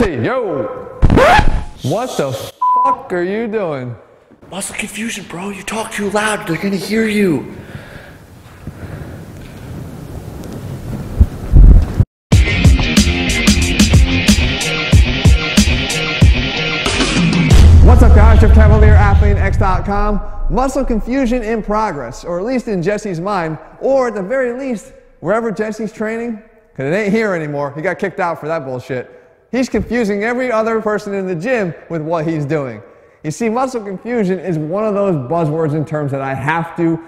Jesse, yo! What the fuck are you doing? Muscle confusion, bro. You talk too loud. They're gonna hear you. What's up, guys? Jeff Cavalier, AthleteX.com. Muscle confusion in progress, or at least in Jesse's mind, or at the very least, wherever Jesse's training, because it ain't here anymore. He got kicked out for that bullshit. He's confusing every other person in the gym with what he's doing. You see, muscle confusion is one of those buzzwords and terms that I have to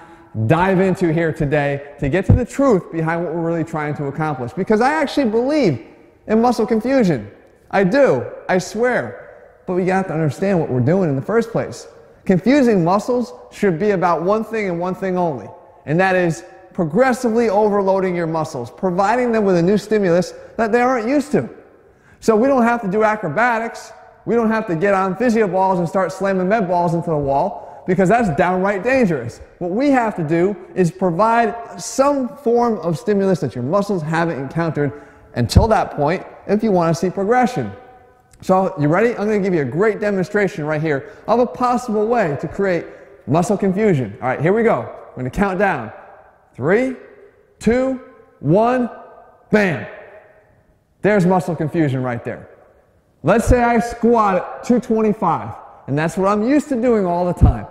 dive into here today to get to the truth behind what we're really trying to accomplish. Because I actually believe in muscle confusion. I do, I swear. But we have to understand what we're doing in the first place. Confusing muscles should be about one thing and one thing only, and that is progressively overloading your muscles, providing them with a new stimulus that they aren't used to. So we don't have to do acrobatics. We don't have to get on physio balls and start slamming med balls into the wall, because that's downright dangerous. What we have to do is provide some form of stimulus that your muscles haven't encountered until that point if you want to see progression. So, you ready? I'm going to give you a great demonstration right here of a possible way to create muscle confusion. All right, here we go. We're going to count down. 3, 2, 1, bam. There's muscle confusion right there. Let's say I squat at 225, and that's what I'm used to doing all the time.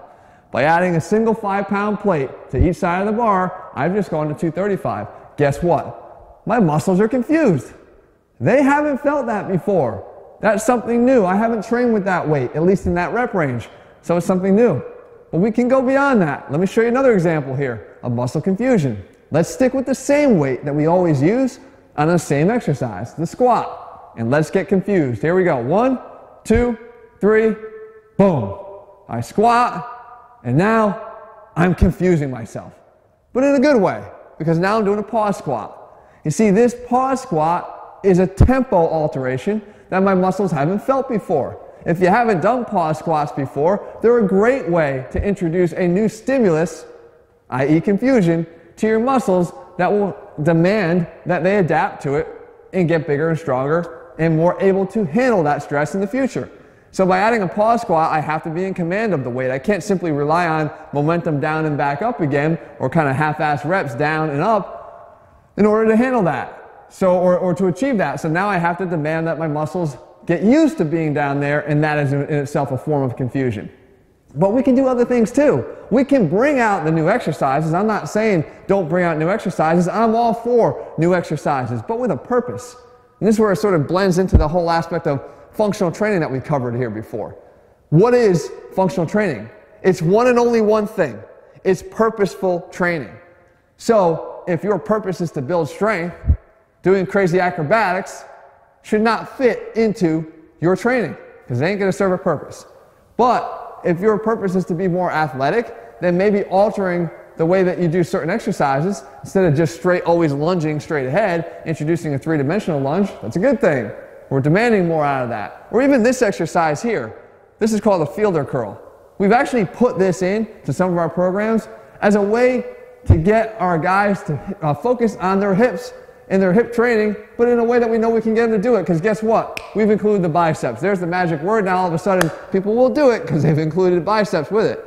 By adding a single 5-pound plate to each side of the bar, I've just gone to 235. Guess what? My muscles are confused. They haven't felt that before. That's something new. I haven't trained with that weight, at least in that rep range. So it's something new. But we can go beyond that. Let me show you another example here of muscle confusion. Let's stick with the same weight that we always use on the same exercise, the squat. And let's get confused. Here we go. 1, 2, 3, boom. I squat, and now I'm confusing myself. But in a good way, because now I'm doing a pause squat. You see, this pause squat is a tempo alteration that my muscles haven't felt before. If you haven't done pause squats before, they're a great way to introduce a new stimulus, i.e. confusion, to your muscles that will demand that they adapt to it and get bigger and stronger and more able to handle that stress in the future. So by adding a pause squat, I have to be in command of the weight. I can't simply rely on momentum down and back up again, or kind of half-ass reps down and up in order to handle that. So, or to achieve that. So now I have to demand that my muscles get used to being down there, and that is in itself a form of confusion. But we can do other things too. We can bring out the new exercises. I'm not saying don't bring out new exercises. I'm all for new exercises, but with a purpose. And this is where it sort of blends into the whole aspect of functional training that we covered here before. What is functional training? It's one and only one thing. It's purposeful training. So if your purpose is to build strength, doing crazy acrobatics should not fit into your training, because it ain't going to serve a purpose. But if your purpose is to be more athletic, then maybe altering the way that you do certain exercises, instead of just always lunging straight ahead, introducing a 3-dimensional lunge, that's a good thing. We're demanding more out of that. Or even this exercise here. This is called a fielder curl. We've actually put this in to some of our programs as a way to get our guys to focus on their hips and their hip training, but in a way that we know we can get them to do it, because guess what? We've included the biceps. There's the magic word. Now all of a sudden people will do it because they've included biceps with it.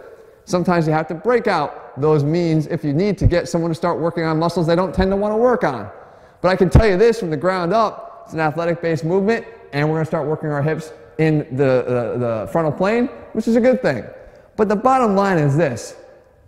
Sometimes you have to break out those means if you need to get someone to start working on muscles they don't tend to want to work on. But I can tell you this from the ground up, it's an athletic-based movement, and we're going to start working our hips in the frontal plane, which is a good thing. But the bottom line is this: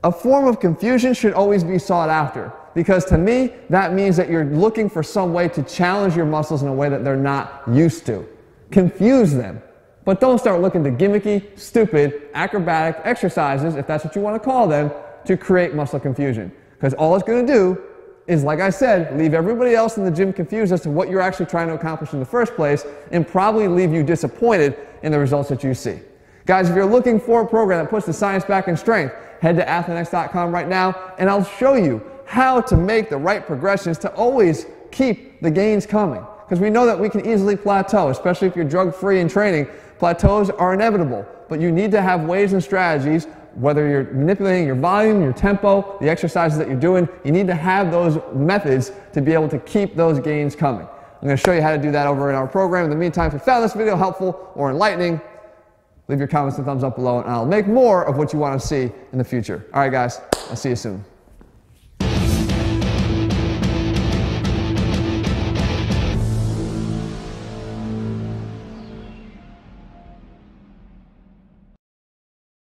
a form of confusion should always be sought after, because to me, that means that you're looking for some way to challenge your muscles in a way that they're not used to. Confuse them. But don't start looking to gimmicky, stupid, acrobatic exercises, if that's what you want to call them, to create muscle confusion. Because all it's going to do is, like I said, leave everybody else in the gym confused as to what you're actually trying to accomplish in the first place, and probably leave you disappointed in the results that you see. Guys, if you're looking for a program that puts the science back in strength, head to AthleteX.com right now, and I'll show you how to make the right progressions to always keep the gains coming. Because we know that we can easily plateau, especially if you're drug-free in training. Plateaus are inevitable, but you need to have ways and strategies, whether you're manipulating your volume, your tempo, the exercises that you're doing, you need to have those methods to be able to keep those gains coming. I'm going to show you how to do that over in our program. In the meantime, if you found this video helpful or enlightening, leave your comments and thumbs up below, and I'll make more of what you want to see in the future. All right, guys, I'll see you soon.